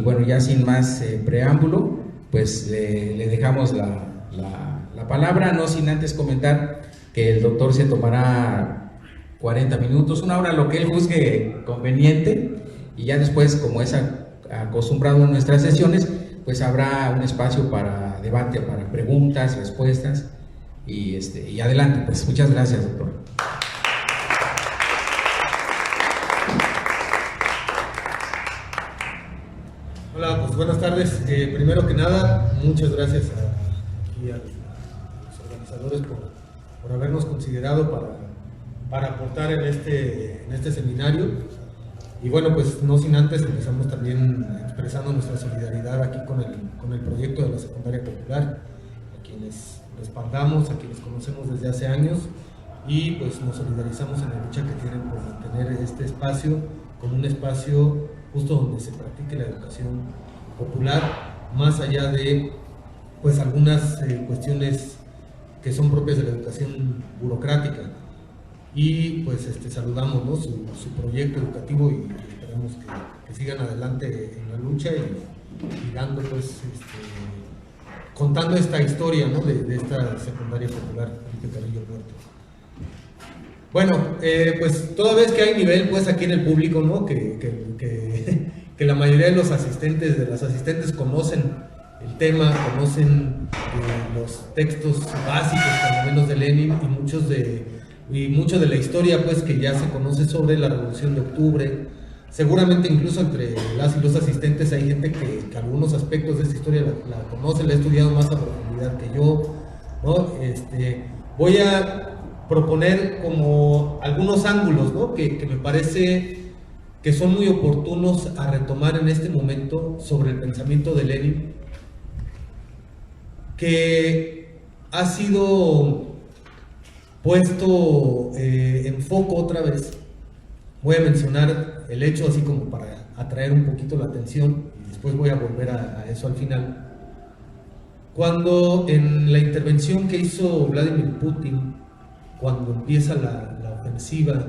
bueno, ya sin más preámbulo, pues le dejamos la palabra, no sin antes comentar que el doctor se tomará 40 minutos, una hora, lo que él juzgue conveniente, y ya después, como es acostumbrado en nuestras sesiones, pues habrá un espacio para debate, para preguntas, respuestas, y adelante, pues muchas gracias, doctor. Hola, pues buenas tardes. Primero que nada, muchas gracias a los organizadores por habernos considerado para aportar en este seminario. Y bueno, pues no sin antes empezamos también expresando nuestra solidaridad aquí con el proyecto de la Secundaria Popular, a quienes respaldamos, a quienes conocemos desde hace años, y pues nos solidarizamos en la lucha que tienen por mantener este espacio como un espacio justo donde se practique la educación popular, más allá de pues algunas cuestiones que son propias de la educación burocrática. Y pues saludamos, ¿no?, su proyecto educativo, y esperamos que sigan adelante en la lucha y dando pues contando esta historia, ¿no?, de esta secundaria popular Enrique Carrillo Puerto. Bueno, pues toda vez que hay nivel pues aquí en el público, ¿no?, que la mayoría de los asistentes, de las asistentes, conocen el tema, conocen los textos básicos, por lo menos de Lenin, y mucho de la historia pues que ya se conoce sobre la Revolución de Octubre. Seguramente incluso entre las y los asistentes hay gente que algunos aspectos de esta historia la conoce, la ha estudiado más a profundidad que yo, ¿no? Voy a proponer como algunos ángulos, ¿no?, que me parece que son muy oportunos a retomar en este momento sobre el pensamiento de Lenin, que ha sido puesto en foco otra vez. Voy a mencionar el hecho así como para atraer un poquito la atención, y después voy a volver a eso al final. Cuando en la intervención que hizo Vladimir Putin, cuando empieza la ofensiva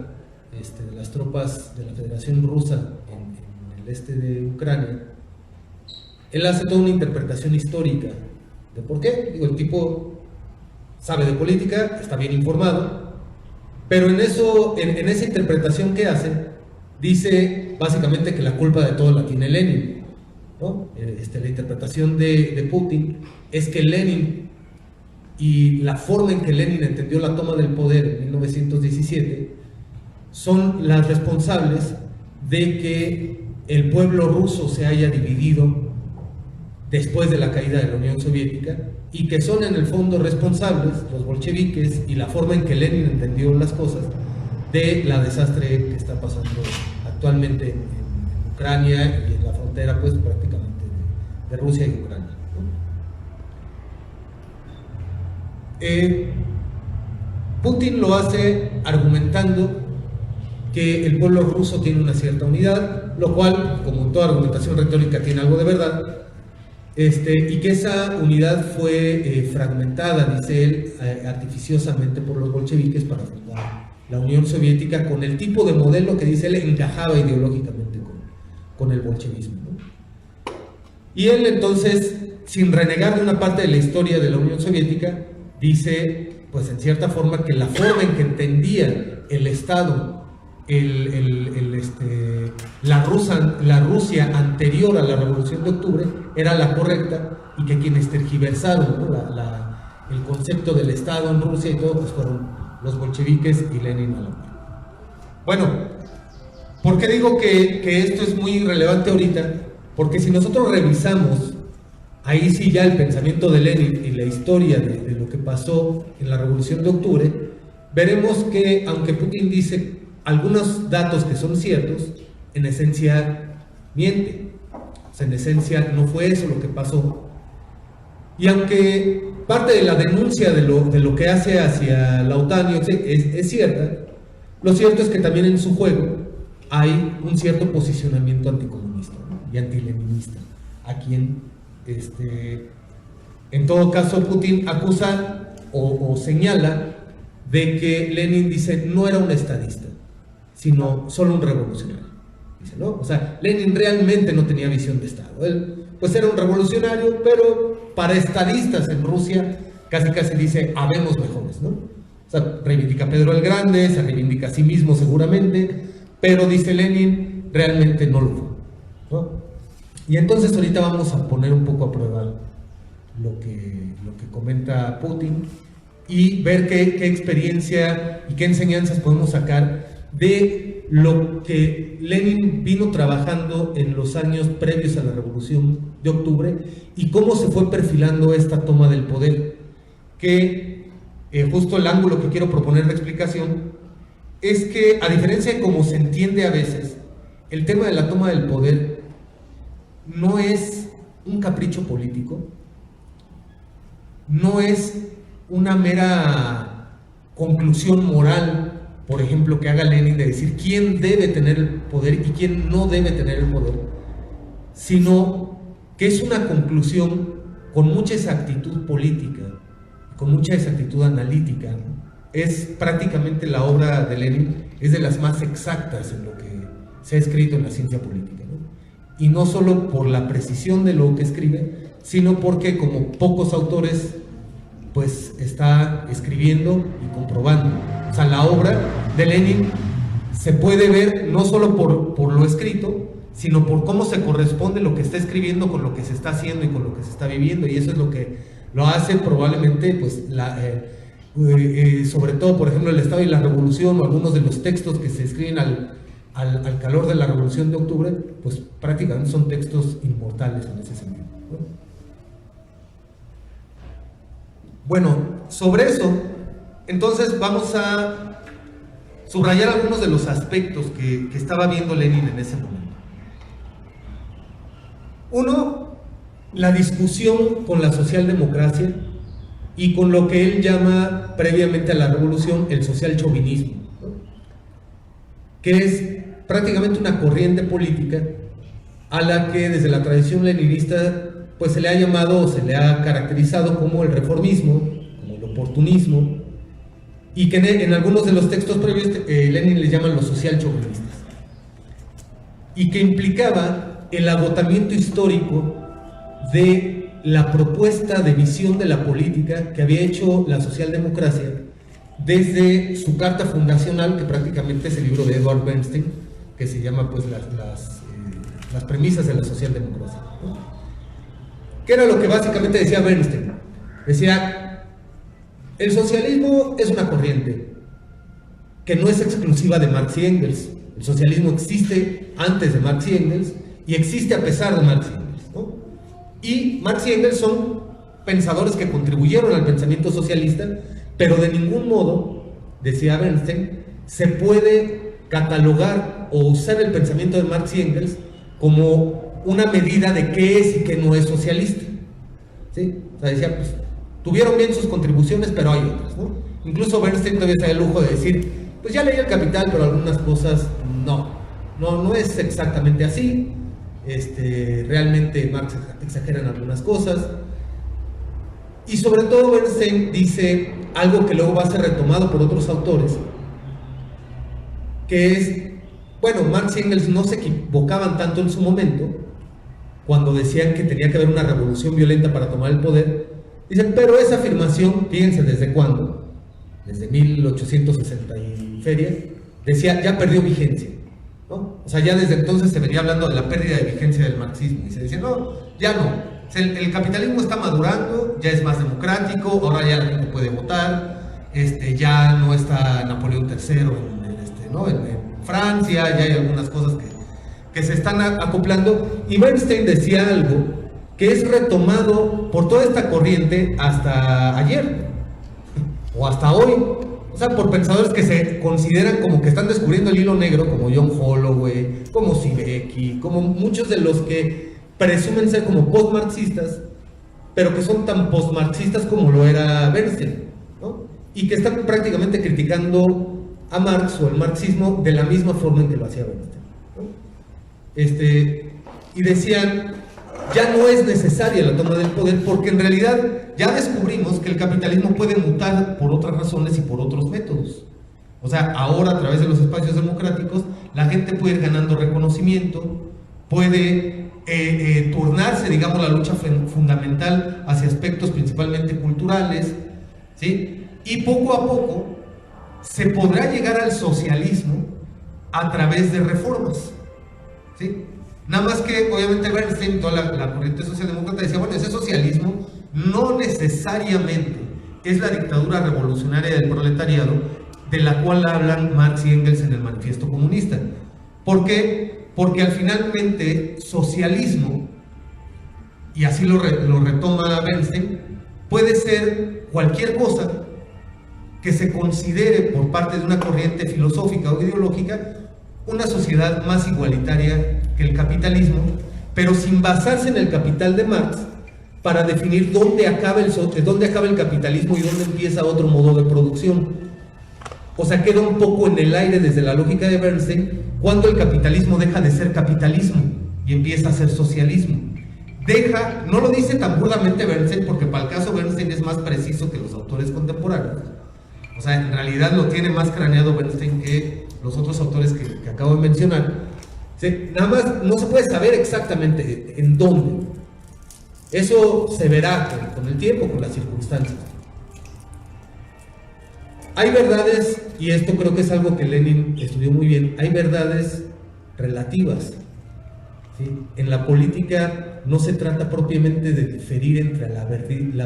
de las tropas de la Federación Rusa en el este de Ucrania, él hace toda una interpretación histórica de por qué. Digo, el tipo sabe de política, está bien informado, pero en esa interpretación que hace, dice básicamente que la culpa de todo la tiene Lenin, ¿no? La interpretación de Putin es que Lenin, y la forma en que Lenin entendió la toma del poder en 1917, son las responsables de que el pueblo ruso se haya dividido después de la caída de la Unión Soviética, y que son en el fondo responsables, los bolcheviques, y la forma en que Lenin entendió las cosas, de la desastre que está pasando actualmente en Ucrania y en la frontera pues prácticamente de Rusia y Ucrania, ¿no? Putin lo hace argumentando que el pueblo ruso tiene una cierta unidad, lo cual, como toda argumentación retórica, tiene algo de verdad, y que esa unidad fue fragmentada, dice él, artificiosamente por los bolcheviques para fundar la Unión Soviética, con el tipo de modelo que, dice él, encajaba ideológicamente con el bolchevismo, ¿no? Y él entonces, sin renegar de una parte de la historia de la Unión Soviética, dice, pues en cierta forma, que la forma en que entendía el Estado la Rusia anterior a la Revolución de Octubre era la correcta, y que quienes tergiversaron, ¿no?, el concepto del Estado en Rusia y todo, pues fueron los bolcheviques y Lenin a la par. Bueno, ¿por qué digo que esto es muy relevante ahorita? Porque si nosotros revisamos ahí sí ya el pensamiento de Lenin y la historia de lo que pasó en la Revolución de Octubre, veremos que aunque Putin dice algunos datos que son ciertos, en esencia miente. O sea, en esencia no fue eso lo que pasó. Y aunque parte de la denuncia de lo que hace hacia la OTAN es cierta, lo cierto es que también en su juego hay un cierto posicionamiento anticomunista, ¿no?, y antileninista, a quien en todo caso Putin acusa o señala de que Lenin, dice, no era un estadista, sino solo un revolucionario. dice, ¿no? O sea, Lenin realmente no tenía visión de Estado. Él, pues, era un revolucionario, pero para estadistas en Rusia, casi dice, habemos mejores, ¿no? O sea, reivindica a Pedro el Grande, se reivindica a sí mismo seguramente, pero dice Lenin, realmente no lo fue, ¿no? Y entonces ahorita vamos a poner un poco a prueba lo que comenta Putin y ver qué experiencia y qué enseñanzas podemos sacar de lo que Lenin vino trabajando en los años previos a la Revolución de Octubre y cómo se fue perfilando esta toma del poder, que justo el ángulo que quiero proponer de explicación es que, a diferencia de cómo se entiende a veces, el tema de la toma del poder no es un capricho político, no es una mera conclusión moral, por ejemplo, que haga Lenin de decir quién debe tener el poder y quién no debe tener el poder, sino que es una conclusión con mucha exactitud política, con mucha exactitud analítica, ¿no? Es prácticamente la obra de Lenin, es de las más exactas en lo que se ha escrito en la ciencia política, ¿no? Y no solo por la precisión de lo que escribe, sino porque, como pocos autores, pues está escribiendo y comprobando. O sea, la obra de Lenin se puede ver no solo por lo escrito, sino por cómo se corresponde lo que está escribiendo con lo que se está haciendo y con lo que se está viviendo, y eso es lo que lo hace probablemente, pues, sobre todo, por ejemplo, el Estado y la Revolución, o algunos de los textos que se escriben al calor de la Revolución de Octubre, pues prácticamente son textos inmortales en ese sentido, ¿no? Bueno, sobre eso, entonces vamos a subrayar algunos de los aspectos que estaba viendo Lenin en ese momento. Uno, la discusión con la socialdemocracia y con lo que él llama previamente a la revolución el social chauvinismo, ¿no? Que es prácticamente una corriente política a la que desde la tradición leninista pues se le ha llamado o se le ha caracterizado como el reformismo, como el oportunismo, y que en algunos de los textos previos Lenin les llaman los social chauvinistas, y que implicaba el agotamiento histórico de la propuesta de visión de la política que había hecho la socialdemocracia desde su carta fundacional, que prácticamente es el libro de Edward Bernstein, que se llama pues las premisas de la socialdemocracia, ¿no? ¿Qué era lo que básicamente decía Bernstein? Decía, el socialismo es una corriente que no es exclusiva de Marx y Engels. El socialismo existe antes de Marx y Engels y existe a pesar de Marx y Engels, ¿no? Y Marx y Engels son pensadores que contribuyeron al pensamiento socialista, pero de ningún modo, decía Bernstein, se puede catalogar o usar el pensamiento de Marx y Engels como una medida de qué es y qué no es socialista, ¿sí? O sea, decía, pues, tuvieron bien sus contribuciones, pero hay otras, ¿no? Incluso Bernstein todavía se da el lujo de decir, pues ya leí el Capital, pero algunas cosas no es exactamente así, realmente Marx exagera en algunas cosas, y sobre todo Bernstein dice algo que luego va a ser retomado por otros autores, que es, bueno, Marx y Engels no se equivocaban tanto en su momento, cuando decían que tenía que haber una revolución violenta para tomar el poder. Dicen, pero esa afirmación, fíjense desde cuándo, desde 1860 y feria, decía, ya perdió vigencia, ¿no? O sea, ya desde entonces se venía hablando de la pérdida de vigencia del marxismo, y se decía, no, ya no, el capitalismo está madurando, ya es más democrático, ahora ya la gente puede votar, ya no está Napoleón III en Francia, ya hay algunas cosas que se están acoplando, y Bernstein decía algo que es retomado por toda esta corriente hasta ayer, o hasta hoy, o sea, por pensadores que se consideran como que están descubriendo el hilo negro, como John Holloway, como Sibeki, como muchos de los que presumen ser como postmarxistas, pero que son tan postmarxistas como lo era Bernstein, ¿no? Y que están prácticamente criticando a Marx o el marxismo de la misma forma en que lo hacía Bernstein, ¿no? Y decían, ya no es necesaria la toma del poder porque en realidad ya descubrimos que el capitalismo puede mutar por otras razones y por otros métodos. O sea, ahora a través de los espacios democráticos la gente puede ir ganando reconocimiento, puede turnarse, digamos, la lucha fundamental hacia aspectos principalmente culturales, ¿sí? Y poco a poco se podrá llegar al socialismo a través de reformas, ¿sí? Nada más que, obviamente, Bernstein, toda la corriente socialdemócrata decía, bueno, ese socialismo no necesariamente es la dictadura revolucionaria del proletariado de la cual hablan Marx y Engels en el Manifiesto Comunista. ¿Por qué? Porque al finalmente socialismo, y así lo retoma Bernstein, puede ser cualquier cosa que se considere por parte de una corriente filosófica o ideológica una sociedad más igualitaria que el capitalismo, pero sin basarse en el capital de Marx para definir dónde acaba el capitalismo y dónde empieza otro modo de producción. O sea, queda un poco en el aire desde la lógica de Bernstein cuando el capitalismo deja de ser capitalismo y empieza a ser socialismo. No lo dice tan burdamente Bernstein, porque para el caso Bernstein es más preciso que los autores contemporáneos. O sea, en realidad lo tiene más craneado Bernstein que los otros autores que acabo de mencionar. ¿Sí? Nada más no se puede saber exactamente en dónde. Eso se verá con el tiempo, con las circunstancias. Hay verdades, y esto creo que es algo que Lenin estudió muy bien, hay verdades relativas, ¿sí? En la política no se trata propiamente de diferir entre la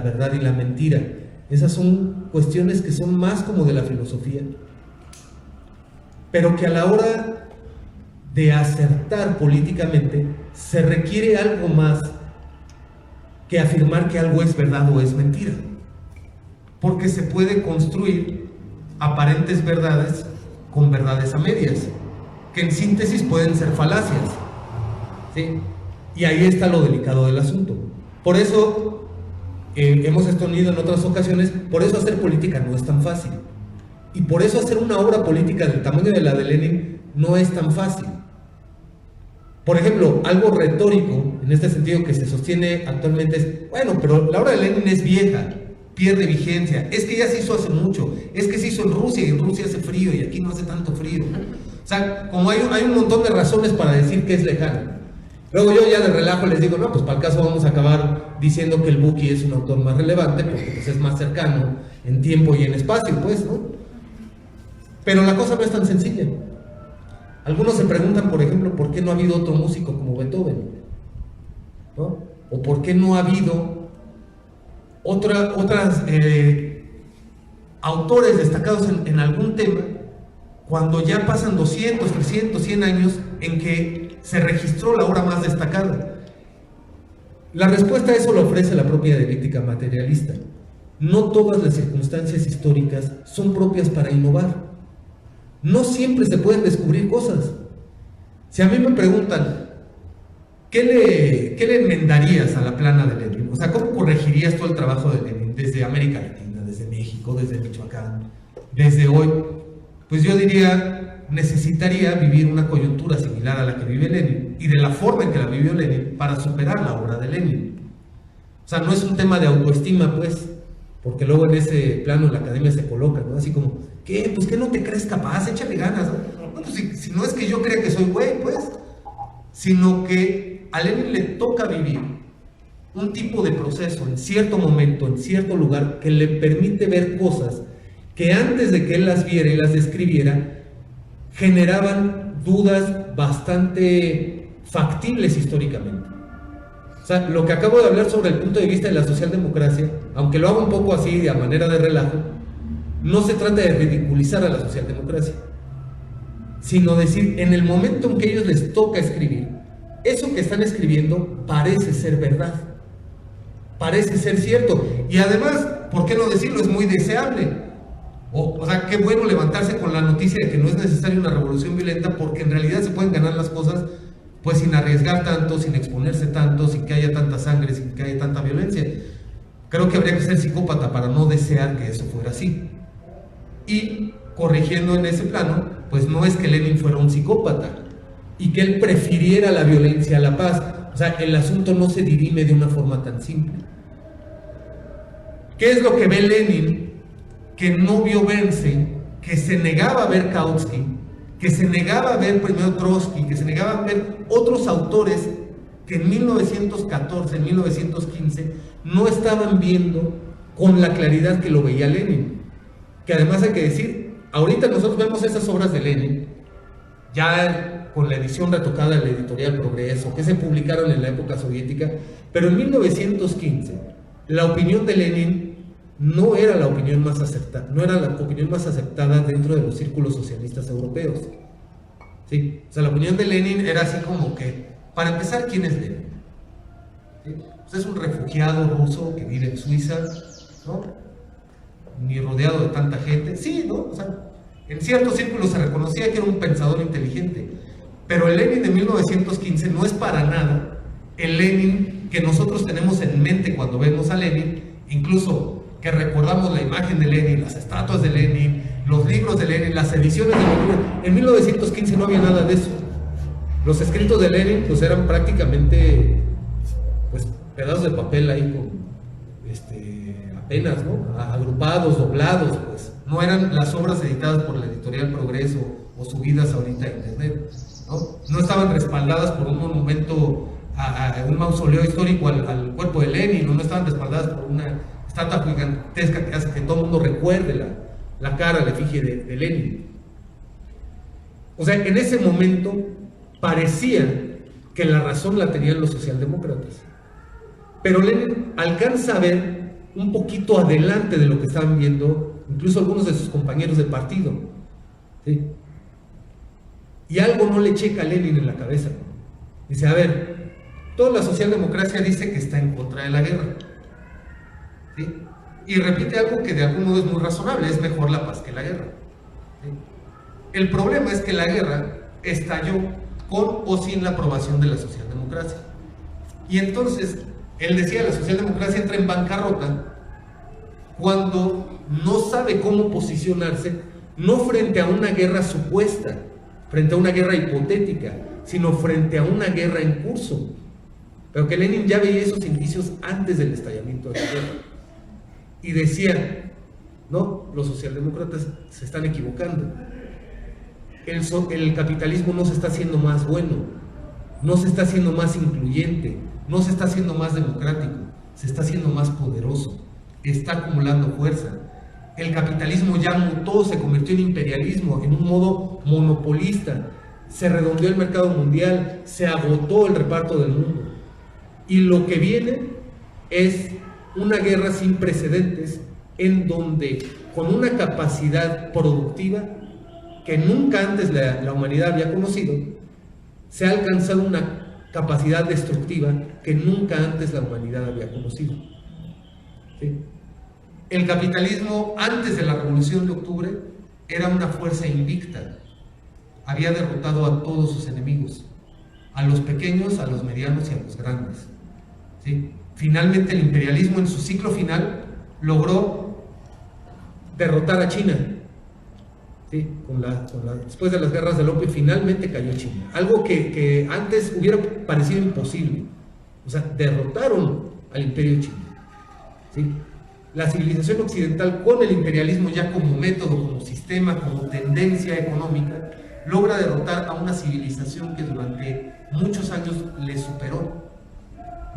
verdad y la mentira. Esas son cuestiones que son más como de la filosofía, pero que a la hora de acertar políticamente se requiere algo más que afirmar que algo es verdad o es mentira, porque se puede construir aparentes verdades con verdades a medias, que en síntesis pueden ser falacias, ¿sí? Y ahí está lo delicado del asunto. Por eso hemos extonido en otras ocasiones, por eso hacer política no es tan fácil, y por eso hacer una obra política del tamaño de la de Lenin no es tan fácil. Por ejemplo, algo retórico en este sentido que se sostiene actualmente es, bueno, pero la obra de Lenin es vieja, pierde vigencia, es que ya se hizo hace mucho, es que se hizo en Rusia y en Rusia hace frío y aquí no hace tanto frío. O sea, como hay un montón de razones para decir que es lejano. Luego yo ya de relajo les digo, no, pues para el caso vamos a acabar diciendo que el Buki es un autor más relevante porque pues, es más cercano en tiempo y en espacio, pues, ¿no? Pero la cosa no es tan sencilla. Algunos se preguntan, por ejemplo, ¿por qué no ha habido otro músico como Beethoven? ¿No? ¿O por qué no ha habido otras autores destacados en algún tema cuando ya pasan 200, 300, 100 años en que se registró la obra más destacada? La respuesta a eso lo ofrece la propia dialéctica materialista. No todas las circunstancias históricas son propias para innovar. No siempre se pueden descubrir cosas. Si a mí me preguntan, ¿qué le enmendarías a la plana de Lenin? O sea, ¿cómo corregirías todo el trabajo de Lenin desde América Latina, desde México, desde Michoacán, desde hoy? Pues yo diría, necesitaría vivir una coyuntura similar a la que vive Lenin y de la forma en que la vivió Lenin para superar la obra de Lenin. O sea, no es un tema de autoestima, pues, porque luego en ese plano en la academia se coloca, ¿no? Así como, ¿qué? Pues que no te crees capaz, échale ganas, ¿no? No, pues si no es que yo crea que soy güey, pues, sino que a Lenin le toca vivir un tipo de proceso en cierto momento, en cierto lugar, que le permite ver cosas que antes de que él las viera y las describiera, generaban dudas bastante factibles históricamente. O sea, lo que acabo de hablar sobre el punto de vista de la socialdemocracia, aunque lo hago un poco así a manera de relajo, no se trata de ridiculizar a la socialdemocracia, sino decir, en el momento en que a ellos les toca escribir, eso que están escribiendo parece ser verdad, parece ser cierto, y además, ¿por qué no decirlo? Es muy deseable. O sea, qué bueno levantarse con la noticia de que no es necesaria una revolución violenta, porque en realidad se pueden ganar las cosas pues sin arriesgar tanto, sin exponerse tanto, sin que haya tanta sangre, sin que haya tanta violencia. Creo que habría que ser psicópata para no desear que eso fuera así. Y corrigiendo en ese plano, pues no es que Lenin fuera un psicópata y que él prefiriera la violencia a la paz. O sea, el asunto no se dirime de una forma tan simple. ¿Qué es lo que ve Lenin que no vio Bernstein, que se negaba a ver Kautsky que se negaba a ver primero Trotsky, que se negaba a ver otros autores que en 1914, en 1915, no estaban viendo con la claridad que lo veía Lenin. Que además hay que decir, ahorita nosotros vemos esas obras de Lenin, ya con la edición retocada de la editorial Progreso, que se publicaron en la época soviética, pero en 1915, la opinión de Lenin no era la opinión más aceptada, no era la opinión más aceptada dentro de los círculos socialistas europeos. ¿Sí? O sea, la opinión de Lenin era así como que, para empezar, ¿quién es Lenin? ¿Sí? Pues es un refugiado ruso que vive en Suiza, ¿no? Ni rodeado de tanta gente. Sí, ¿no? O sea, en ciertos círculos se reconocía que era un pensador inteligente, pero el Lenin de 1915 no es para nada el Lenin que nosotros tenemos en mente cuando vemos a Lenin, incluso que recordamos la imagen de Lenin, las estatuas de Lenin, los libros de Lenin, las ediciones de Lenin. En 1915 no había nada de eso. Los escritos de Lenin pues eran prácticamente pues pedazos de papel ahí con apenas, ¿no? Agrupados, doblados, pues no eran las obras editadas por la editorial Progreso o subidas ahorita a internet, ¿no? No estaban respaldadas por un monumento, un mausoleo histórico al cuerpo de Lenin, no estaban respaldadas por una estatua gigantesca que hace que todo el mundo recuerde la cara, la efigie de Lenin. O sea, en ese momento parecía que la razón la tenían los socialdemócratas, pero Lenin alcanza a ver un poquito adelante de lo que estaban viendo incluso algunos de sus compañeros de partido, ¿sí? Y algo no le checa a Lenin en la cabeza. Dice, a ver, toda la socialdemocracia dice que está en contra de la guerra, ¿sí? Y repite algo que de algún modo es muy razonable: es mejor la paz que la guerra, ¿sí? El problema es que la guerra estalló con o sin la aprobación de la socialdemocracia. Y entonces, él decía, la socialdemocracia entra en bancarrota cuando no sabe cómo posicionarse, no frente a una guerra supuesta, frente a una guerra hipotética, sino frente a una guerra en curso. Pero que Lenin ya veía esos indicios antes del estallamiento de la guerra. Y decía, no, los socialdemócratas se están equivocando. El capitalismo no se está haciendo más bueno, no se está haciendo más incluyente, no se está haciendo más democrático, se está haciendo más poderoso, está acumulando fuerza. El capitalismo ya mutó, se convirtió en imperialismo, en un modo monopolista, se redondeó el mercado mundial, se agotó el reparto del mundo. Y lo que viene es una guerra sin precedentes, en donde con una capacidad productiva que nunca antes la humanidad había conocido, se ha alcanzado una capacidad destructiva que nunca antes la humanidad había conocido. ¿Sí? El capitalismo antes de la Revolución de Octubre era una fuerza invicta, había derrotado a todos sus enemigos, a los pequeños, a los medianos y a los grandes. ¿Sí? Finalmente el imperialismo en su ciclo final logró derrotar a China. ¿Sí? Después de las guerras del opio finalmente cayó China, algo que antes hubiera parecido imposible. O sea, derrotaron al imperio chino. ¿Sí? La civilización occidental, con el imperialismo ya como método, como sistema, como tendencia económica, logra derrotar a una civilización que durante muchos años le superó.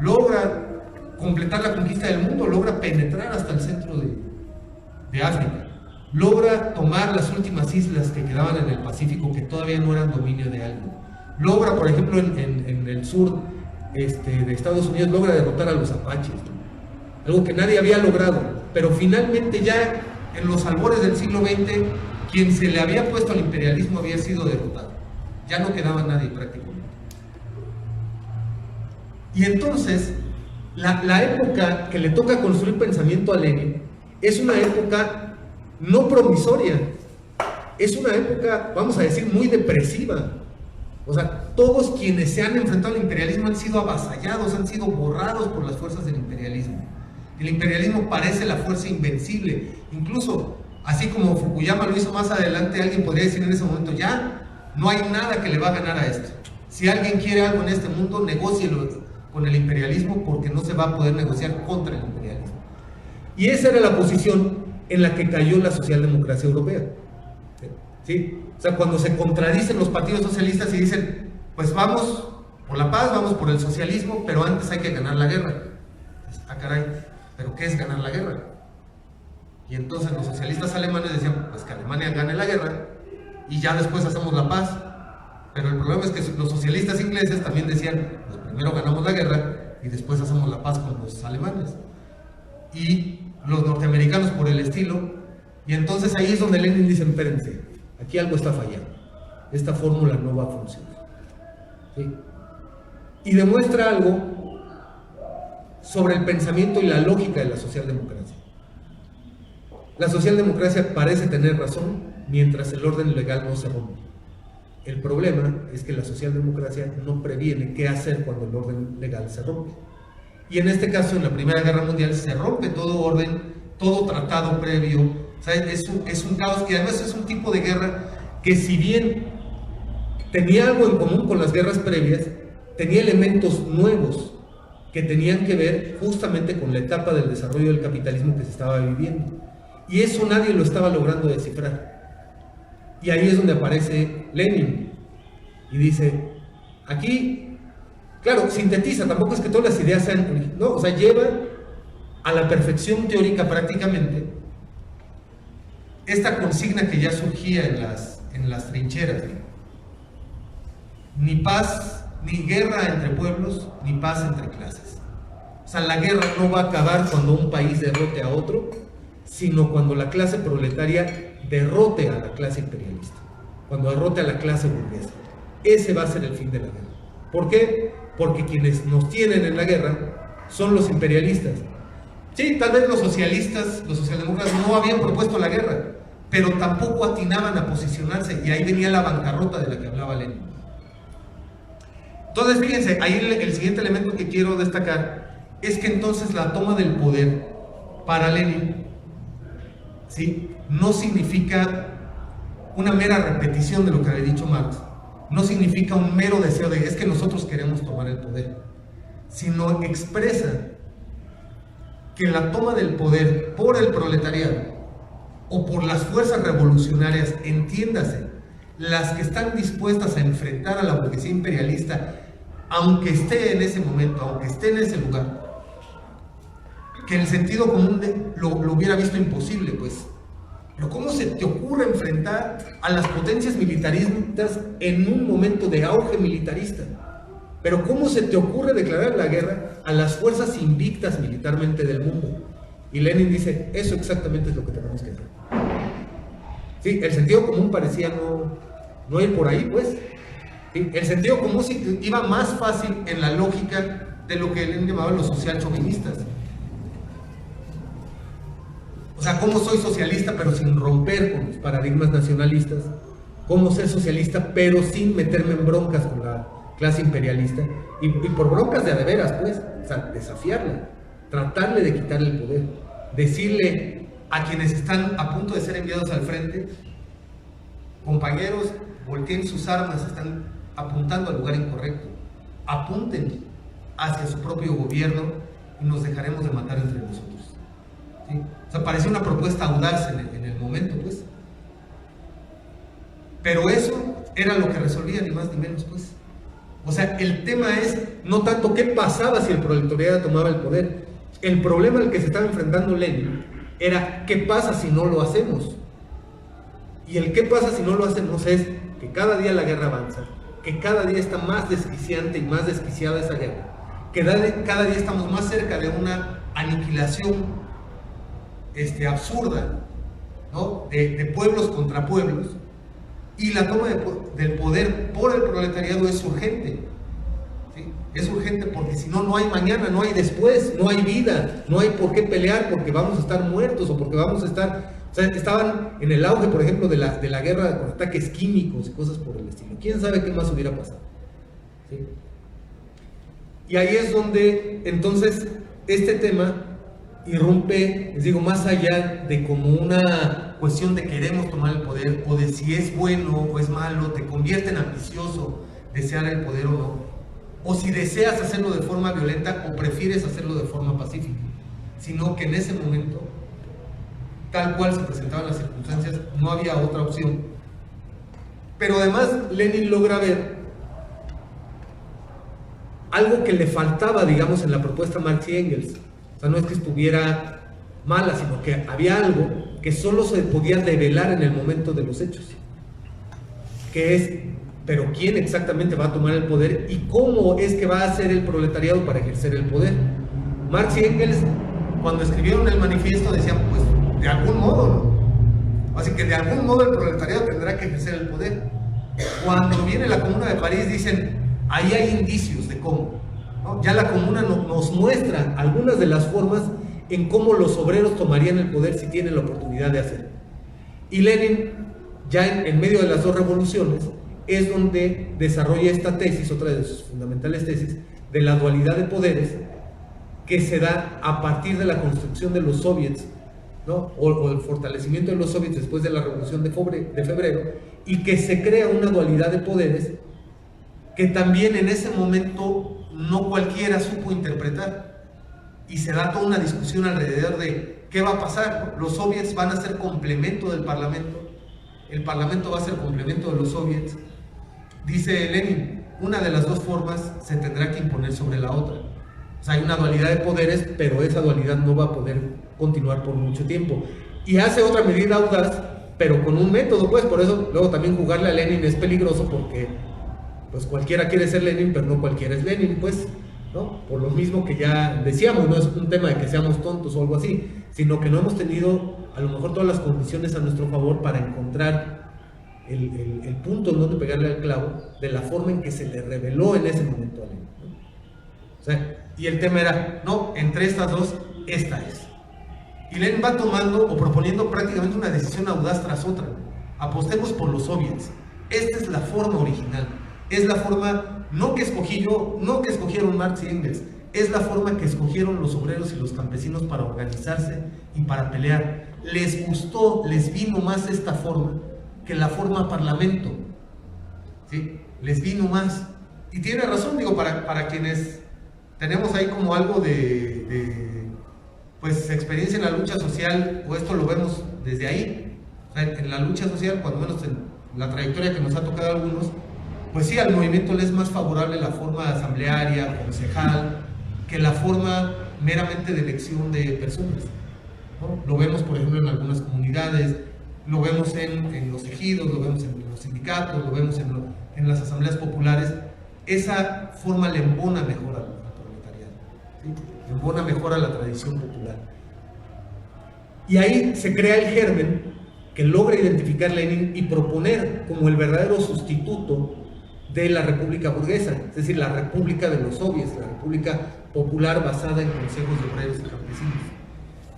Logra completar la conquista del mundo, logra penetrar hasta el centro de África, logra tomar las últimas islas que quedaban en el Pacífico, que todavía no eran dominio de alguien. Logra, por ejemplo, en el sur de Estados Unidos, logra derrotar a los apaches, algo que nadie había logrado. Pero finalmente, ya en los albores del siglo XX, quien se le había puesto al imperialismo había sido derrotado, ya no quedaba nadie prácticamente. Y entonces la época que le toca construir pensamiento a Lenin es una época no promisoria, es una época, vamos a decir, muy depresiva. O sea, todos quienes se han enfrentado al imperialismo han sido avasallados, han sido borrados por las fuerzas del imperialismo. El imperialismo parece la fuerza invencible. Incluso, así como Fukuyama lo hizo más adelante, alguien podría decir en ese momento, ya no hay nada que le va a ganar a esto. Si alguien quiere algo en este mundo, negócielo con el imperialismo, porque no se va a poder negociar contra el imperialismo. Y esa era la posición en la que cayó la socialdemocracia europea. ¿Sí? O O sea, cuando se contradicen los partidos socialistas y dicen, pues vamos por la paz, vamos por el socialismo, pero antes hay que ganar la guerra. Ah, caray, ¿pero qué es ganar la guerra? Y entonces los socialistas alemanes decían, pues que Alemania gane la guerra y ya después hacemos la paz. Pero el problema es que los socialistas ingleses también decían, pues primero ganamos la guerra y después hacemos la paz con los alemanes. Y los norteamericanos por el estilo. Y entonces ahí es donde Lenin dice, espérense, aquí algo está fallando. Esta fórmula no va a funcionar. ¿Sí? Y demuestra algo sobre el pensamiento y la lógica de la socialdemocracia. La socialdemocracia parece tener razón mientras el orden legal no se rompe. El problema es que la socialdemocracia no previene qué hacer cuando el orden legal se rompe. Y en este caso, en la Primera Guerra Mundial, se rompe todo orden, todo tratado previo. O sea, es un caos que además es un tipo de guerra que, si bien tenía algo en común con las guerras previas, tenía elementos nuevos que tenían que ver justamente con la etapa del desarrollo del capitalismo que se estaba viviendo. Y eso nadie lo estaba logrando descifrar. Y ahí es donde aparece Lenin y dice, aquí, claro, sintetiza, tampoco es que todas las ideas sean, no, o sea, lleva a la perfección teórica prácticamente esta consigna que ya surgía en las trincheras, ni paz, ni guerra entre pueblos, ni paz entre clases. O sea, la guerra no va a acabar cuando un país derrote a otro, sino cuando la clase proletaria derrote a la clase imperialista, cuando derrote a la clase burguesa. Ese va a ser el fin de la guerra. ¿Por qué? Porque quienes nos tienen en la guerra son los imperialistas. Sí, tal vez los socialistas, los socialdemócratas no habían propuesto la guerra, pero tampoco atinaban a posicionarse, y ahí venía la bancarrota de la que hablaba Lenin. Entonces, fíjense, ahí el siguiente elemento que quiero destacar es que entonces la toma del poder para Lenin, ¿sí?, no significa una mera repetición de lo que había dicho Marx, no significa un mero deseo de es que nosotros queremos tomar el poder, sino expresa que la toma del poder por el proletariado o por las fuerzas revolucionarias, entiéndase, las que están dispuestas a enfrentar a la burguesía imperialista, aunque esté en ese momento, aunque esté en ese lugar, que el sentido común lo hubiera visto imposible, pues. Pero ¿cómo se te ocurre enfrentar a las potencias militaristas en un momento de auge militarista? Pero ¿cómo se te ocurre declarar la guerra a las fuerzas invictas militarmente del mundo? Y Lenin dice, eso exactamente es lo que tenemos que hacer. Sí, el sentido común parecía no ir por ahí, pues. Sí, el sentido común iba más fácil en la lógica de lo que Lenin llamaba los social chauvinistas. O sea, ¿cómo soy socialista pero sin romper con los paradigmas nacionalistas? ¿Cómo ser socialista pero sin meterme en broncas con la clase imperialista? Y por broncas de veras, pues, o sea, desafiarla, tratarle de quitarle el poder, decirle a quienes están a punto de ser enviados al frente, compañeros, volteen sus armas, están apuntando al lugar incorrecto, apunten hacia su propio gobierno y nos dejaremos de matar entre nosotros. ¿Sí? O sea, parecía una propuesta audaz en el momento, pues. Pero eso era lo que resolvía, ni más ni menos, pues. O sea, el tema es no tanto qué pasaba si el proletariado tomaba el poder. El problema al que se estaba enfrentando Lenin era qué pasa si no lo hacemos. Y el qué pasa si no lo hacemos es que cada día la guerra avanza, que cada día está más desquiciante y más desquiciada esa guerra, que cada día estamos más cerca de una aniquilación absurda, ¿no?, de pueblos contra pueblos, y la toma del poder por el proletariado es urgente, ¿sí? Es urgente porque si no, no hay mañana, no hay después, no hay vida, no hay por qué pelear porque vamos a estar muertos o porque vamos a estar, o sea, estaban en el auge, por ejemplo, de la guerra con ataques químicos y cosas por el estilo. ¿Quién sabe qué más hubiera pasado? ¿Sí? Y ahí es donde entonces este tema irrumpe, les digo, más allá de como una cuestión de queremos tomar el poder o de si es bueno o es malo, te convierte en ambicioso desear el poder o no, o si deseas hacerlo de forma violenta o prefieres hacerlo de forma pacífica, sino que en ese momento, tal cual se presentaban las circunstancias, no había otra opción Pero además Lenin logra ver algo que le faltaba, digamos, en la propuesta Marx y Engels. O sea, no es que estuviera mala, sino que había algo que solo se podía develar en el momento de los hechos, que es, pero ¿quién exactamente va a tomar el poder y cómo es que va a hacer el proletariado para ejercer el poder? Marx y Engels, cuando escribieron el manifiesto, decían, pues, de algún modo, ¿no? Así que de algún modo el proletariado tendrá que ejercer el poder. Cuando viene la Comuna de París, dicen, ahí hay indicios de cómo, ¿no? Ya la Comuna nos muestra algunas de las formas en cómo los obreros tomarían el poder si tienen la oportunidad de hacerlo. Y Lenin, ya en medio de las dos revoluciones, es donde desarrolla esta tesis, otra de sus fundamentales tesis, de la dualidad de poderes, que se da a partir de la construcción de los soviets, ¿no? o el fortalecimiento de los soviets después de la revolución de febrero, y que se crea una dualidad de poderes que también en ese momento no cualquiera supo interpretar, y se da toda una discusión alrededor de qué va a pasar, ¿no? Los soviets van a ser complemento del parlamento, el parlamento va a ser complemento de los soviets. Dice Lenin, una de las dos formas se tendrá que imponer sobre la otra. O sea, hay una dualidad de poderes, pero esa dualidad no va a poder continuar por mucho tiempo. Y hace otra medida audaz, pero con un método, pues, por eso luego también jugarle a Lenin es peligroso, porque pues cualquiera quiere ser Lenin, pero no cualquiera es Lenin, pues, ¿no? Por lo mismo que ya decíamos, no es un tema de que seamos tontos o algo así, sino que no hemos tenido a lo mejor todas las condiciones a nuestro favor para encontrar el punto en donde pegarle al clavo de la forma en que se le reveló en ese momento a Lenin, ¿no? O sea, y el tema era, no, entre estas dos, esta es. Y Lenin va tomando o proponiendo prácticamente una decisión audaz tras otra. Apostemos por los soviets. Esta es la forma original. Es la forma, no que escogí yo, no que escogieron Marx y Engels, es la forma que escogieron los obreros y los campesinos para organizarse y para pelear. Les gustó, les vino más esta forma que la forma parlamento, ¿sí? Les vino más. Y tiene razón, digo, para quienes tenemos ahí como algo pues experiencia en la lucha social, o esto lo vemos desde ahí, o sea, en la lucha social, cuando menos en la trayectoria que nos ha tocado a algunos, pues sí, al movimiento le es más favorable la forma asamblearia, concejal, que la forma meramente de elección de personas, ¿no? Lo vemos, por ejemplo, en algunas comunidades, lo vemos en los ejidos, lo vemos en los sindicatos, lo vemos en las asambleas populares. Esa forma le embona mejor al proletariado, ¿sí? Le embona mejor a la tradición popular. Y ahí se crea el germen que logra identificar Lenin y proponer como el verdadero sustituto de la república burguesa, es decir, la república de los soviets, la república popular basada en consejos de obreros y campesinos,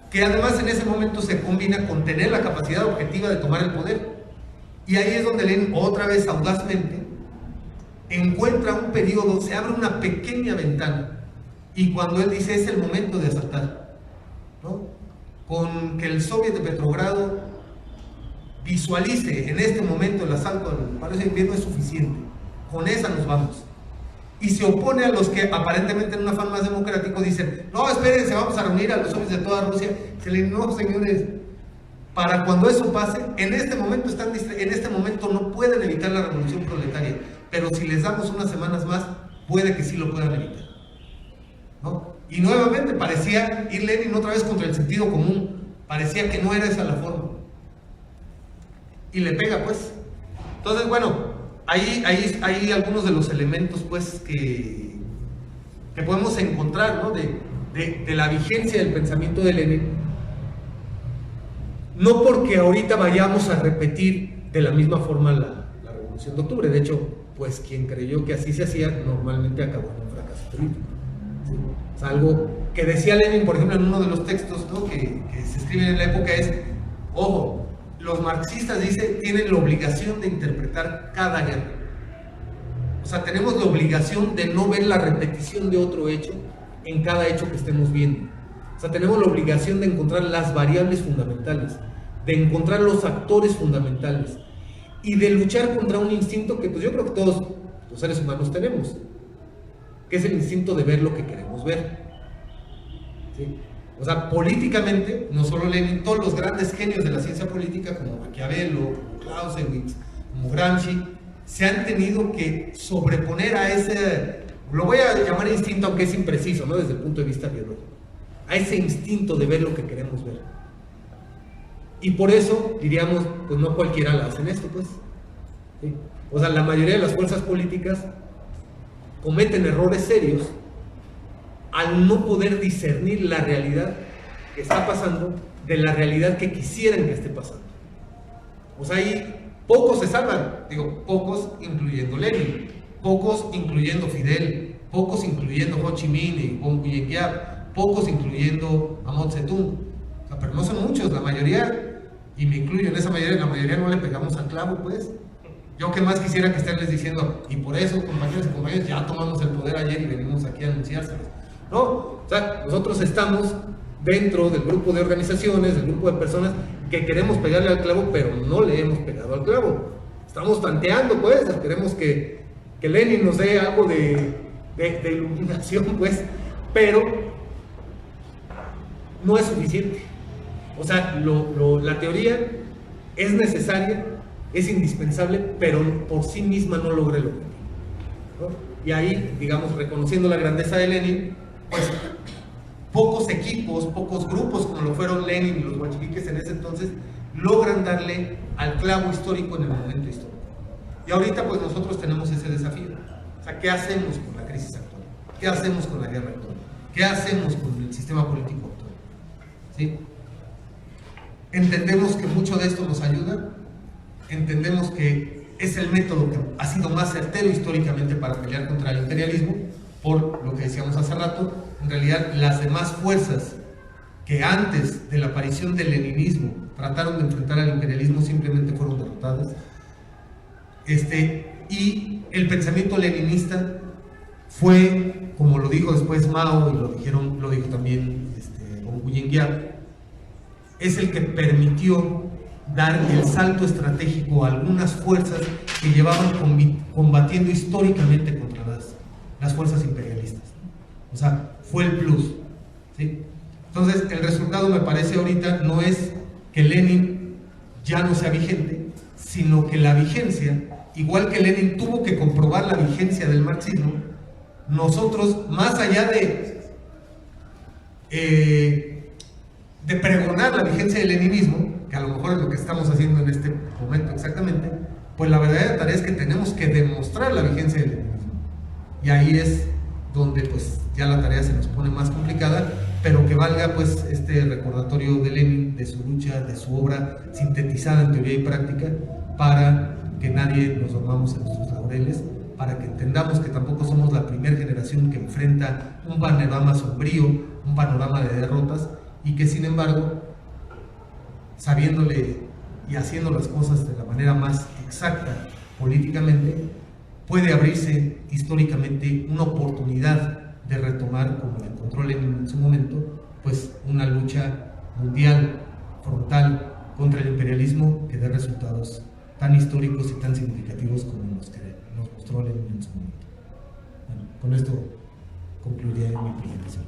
que además en ese momento se combina con tener la capacidad objetiva de tomar el poder. Y ahí es donde Lenin, otra vez audazmente, encuentra un periodo, se abre una pequeña ventana, y cuando él dice es el momento de asaltar, ¿no? Con que el soviet de Petrogrado visualice en este momento el asalto al Palacio de Invierno es suficiente, con esa nos vamos. Y se opone a los que aparentemente en un afán más democrático dicen, no, espérense, vamos a reunir a los soviets de toda Rusia. Se le dice, no, señores, para cuando eso pase, en este momento no pueden evitar la revolución proletaria, pero si les damos unas semanas más, puede que sí lo puedan evitar, ¿no? Y nuevamente parecía ir Lenin otra vez contra el sentido común, parecía que no era esa la forma, y le pega, pues. Entonces, bueno, ahí hay algunos de los elementos, pues, que podemos encontrar, ¿no? de la vigencia del pensamiento de Lenin, no porque ahorita vayamos a repetir de la misma forma la Revolución de Octubre. De hecho, pues quien creyó que así se hacía, normalmente acabó en un fracaso político, ¿sí? O sea, algo que decía Lenin, por ejemplo, en uno de los textos, ¿no? que se escriben en la época es, ojo, los marxistas, dice, tienen la obligación de interpretar cada guerra. O sea, tenemos la obligación de no ver la repetición de otro hecho en cada hecho que estemos viendo. O sea, tenemos la obligación de encontrar las variables fundamentales, de encontrar los actores fundamentales y de luchar contra un instinto que pues yo creo que todos los seres humanos tenemos, que es el instinto de ver lo que queremos ver, ¿sí? O sea, políticamente, no solo Lenin, todos los grandes genios de la ciencia política como Maquiavelo, como Clausewitz, como Gramsci, se han tenido que sobreponer a ese, lo voy a llamar instinto, aunque es impreciso, ¿no? Desde el punto de vista biológico, a ese instinto de ver lo que queremos ver. Y por eso, diríamos, pues no cualquiera la hacen esto, pues. ¿Sí? O sea, la mayoría de las fuerzas políticas cometen errores serios al no poder discernir la realidad que está pasando de la realidad que quisieran que esté pasando. O sea, ahí pocos se salvan, digo, pocos incluyendo Lenin, pocos incluyendo Fidel, pocos incluyendo Ho Chi Minh y Bon Guillac, pocos incluyendo a Mao Zedong. O sea, pero no son muchos, la mayoría, y me incluyo en esa mayoría, la mayoría no le pegamos al clavo, pues. Yo que más quisiera que estarles diciendo, y por eso, compañeros y compañeras, ya tomamos el poder ayer y venimos aquí a anunciárselos. No, o sea, nosotros estamos dentro del grupo de organizaciones, del grupo de personas que queremos pegarle al clavo, pero no le hemos pegado al clavo. Estamos tanteando, pues, queremos que Lenin nos dé algo de iluminación, pues, pero no es suficiente. O sea, la teoría es necesaria, es indispensable, pero por sí misma no logra el objetivo, ¿no? Y ahí, digamos, reconociendo la grandeza de Lenin, pues pocos equipos, pocos grupos como lo fueron Lenin y los bolcheviques en ese entonces, logran darle al clavo histórico en el momento histórico. Y ahorita pues nosotros tenemos ese desafío. O sea, ¿qué hacemos con la crisis actual? ¿Qué hacemos con la guerra actual? ¿Qué hacemos con el sistema político actual? ¿Sí? Entendemos que mucho de esto nos ayuda, entendemos que es el método que ha sido más certero históricamente para pelear contra el imperialismo, por lo que decíamos hace rato. En realidad las demás fuerzas que antes de la aparición del leninismo trataron de enfrentar al imperialismo simplemente fueron derrotadas. Y el pensamiento leninista fue, como lo dijo después Mao y lo dijo también Bon Guillac, es el que permitió dar el salto estratégico a algunas fuerzas que llevaban combatiendo históricamente contra las fuerzas imperialistas. O sea, fue el plus, ¿sí? Entonces, el resultado me parece ahorita no es que Lenin ya no sea vigente, sino que la vigencia, igual que Lenin tuvo que comprobar la vigencia del marxismo, nosotros, más allá de pregonar la vigencia del leninismo, que a lo mejor es lo que estamos haciendo en este momento exactamente, pues la verdadera tarea es que tenemos que demostrar la vigencia del leninismo. Y ahí es donde pues ya la tarea se nos pone más complicada, pero que valga pues este recordatorio de Lenin, de su lucha, de su obra sintetizada en teoría y práctica, para que nadie nos dormamos en nuestros laureles, para que entendamos que tampoco somos la primera generación que enfrenta un panorama sombrío, un panorama de derrotas, y que sin embargo, sabiéndole y haciendo las cosas de la manera más exacta políticamente, puede abrirse históricamente una oportunidad de retomar, como la encontró Lenin en su momento, pues una lucha mundial, frontal, contra el imperialismo que dé resultados tan históricos y tan significativos como los que nos mostró Lenin en su momento. Bueno, con esto concluiría mi presentación.